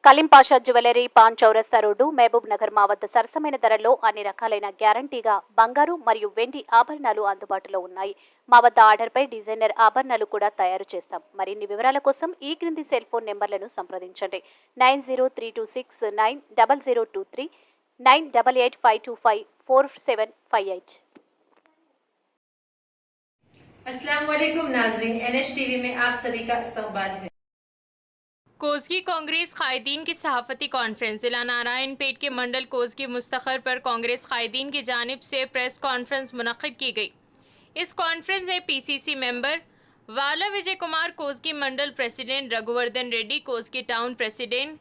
Salim Pasha jewellery, pan చౌరస్తా road, Mahabub Nagar మా వద్ద సరసమైన ధరల్లో అన్ని రకాలైన గ్యారంటీగా బంగారు మరియు వెండి ఆభరణాలు అందుబాటులో ఉన్నాయి. మా వద్ద ఆర్డర్పై డిజైనర్ ఆభరణాలు కూడా తయారు చేస్తాం. మరిన్ని వివరాల కోసం ఈ క్రింది సెల్ ఫోన్ నెంబర్లను సంప్రదించండి. 9032690023, 9885254758. अस्सलाम वालेकुम नाज़रीन, NH टीवी में आप सभी का इस्तकबाल है। कोसगी कांग्रेस कायदीन की सहाफती कॉन्फ्रेंस जिला नारायणपेट के मंडल कोसगी मुस्तखर पर कांग्रेस कायदीन की जानिब से प्रेस कॉन्फ्रेंस मुनक्किद की गई। इस कॉन्फ्रेंस में PCC मेंबर वाला Vijay Kumar, Kosgi mandal president Raghuvardhan Reddy, Kosgi town president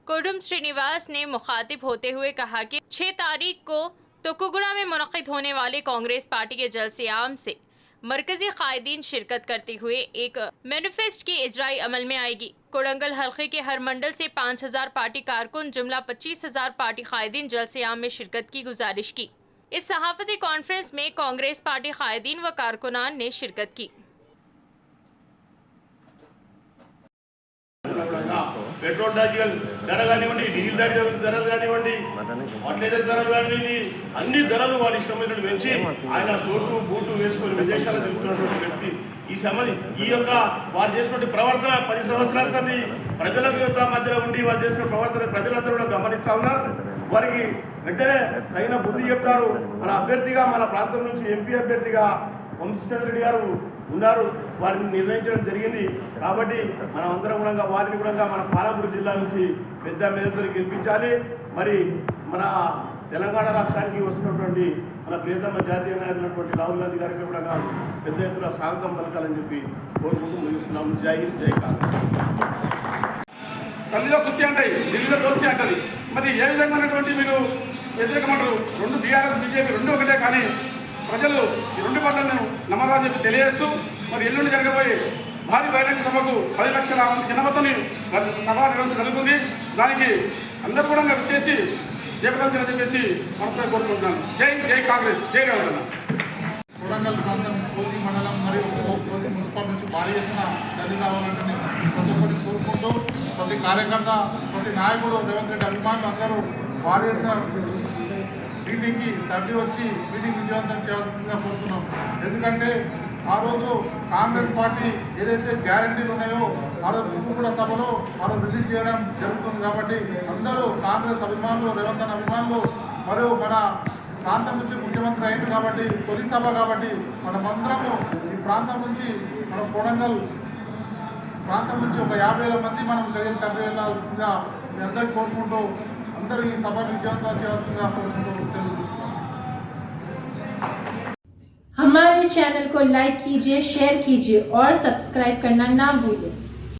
Kudum Srinivas ने मुखातिब होते हुए कहा कि 6 तारीख को तुकुगुड़ा में मुनक्किद होने वाले कांग्रेस पार्टी के जलसे आम से मरकजी कायदीन शिरकत करते हुए एक मैनिफेस्ट की इजराई अमल में आएगी। कोडंगल हल्के के हर मंडल से 5000 पार्टी कारकुन जुमला 25,000 पार्टी कायदीन जलसे आम में शिरकत की गुजारिश की। इस सहाफती कॉन्फ्रेंस में कांग्रेस पार्टी कायदीन व कारकुनान ने शिरकत की। पेट्रोल ధర కానివ్వండి, డీజిల్ ధరలు కానివ్వండి, ఫర్టిలైజర్ ధరలు కానివ్వండి, అన్ని ధరలు వారి ఇష్టమైనట్టు పెంచి ఆయన సోటు బూటు వేసుకొని విదేశాలు తిరుగుతున్నటువంటి వ్యక్తి ఈ యొక్క వారు చేసినటువంటి ప్రవర్తన 10 సంవత్సరాల సంది ప్రజల మధ్యలో ఉండి వారు చేసిన ప్రవర్తన ప్రజలందరూ కూడా గమనిస్తా ఉన్నారు. వారికి వెంటనే తగిన బుద్ధి చెప్తారు. మన అభ్యర్థిగా మన ప్రాంతం నుంచి ఎంపీ అభ్యర్థిగా వంశీచంద్ర రెడ్డి గారు ఉన్నారు. వారిని నిర్ణయించడం జరిగింది. కాబట్టి మనం అందరం కూడా వారిని కూడా మన పాలమూరు జిల్లా నుంచి పెద్ద మేధతో గెలిపించాలి. మరి మన తెలంగాణ రాష్ట్రానికి వస్తున్నటువంటి మన ప్రియతమ జాతీయ నాయకులైనటువంటి రాహుల్ గాంధీ గారికి కూడా పెద్ద ఎత్తున స్వాగతం పలకాలని చెప్పి కోరుకుంటూ ముగిస్తున్నాము. జై హింద్, జై కాంగ్రెస్. తల్లిలో కుస్తీ అంటాయి, ఢిల్లీలో దోస్తీ అంటది. మరి ఏ విధంగా మీరు వ్యతిరేకమంటారు? రెండు బీఆర్ఎస్ బీజేపీ రెండు ఒకటే, కానీ ప్రజలు ఈ రెండు పనులను నమ్మకాన్ని చెప్పి తెలియజేస్తూ మరి ఎల్లుండి జరగబోయే భారీ బహిరంగ సభకు 10 లక్షల మంది జనమతని సభ నిర్వహించడం జరుగుతుంది. దానికి అందరూ కూడా వచ్చేసి జయప్రదం చెప్పేసి మనసులో కోరుకుంటున్నాను. జై జై కాంగ్రెస్, జై రేవంత్. కొడంగల్ ప్రాంతం కోసి మండలం మరియు కోసి మున్సిపల్ నుంచి భారీ ఎత్తున తల్లి రావాలంటే ప్రతి ఒక్కరిని కోరుకుంటూ ప్రతి కార్యకర్త, ప్రతి నాయకుడు, రేవంత్ రెడ్డి అభిమానులు అందరూ భారీ ఎత్తున మీటింగ్కి తరలి వచ్చి మీటింగ్ విజయవంతం చేయాల్సిందిగా కోరుతున్నాం. ఎందుకంటే ఆ రోజు కాంగ్రెస్ పార్టీ ఏదైతే గ్యారంటీలు ఉన్నాయో ఆ రోజు తుక్కుగూడ సభలో ఆ రోజు రిలీజ్ చేయడం జరుగుతుంది. కాబట్టి అందరూ కాంగ్రెస్ అభిమానులు, రేవంత్ అభిమానులు మరియు మన ప్రాంతం నుంచి ముఖ్యమంత్రి అయింది కాబట్టి తొలి సభ కాబట్టి మనమందరము ఈ ప్రాంతం నుంచి మన కొడంగల్ ప్రాంతం నుంచి ఒక 50,000 మంది మనం తరలి వెళ్ళాల్సిందిగా మీ అందరికీ కోరుకుంటూ అందరూ ఈ సభ విజయవంతం చేయాల్సిందిగా కోరుకుంటూ हमारे चैनल को लाइक कीजिए, शेयर कीजिए और सब्सक्राइब करना ना भूलिए।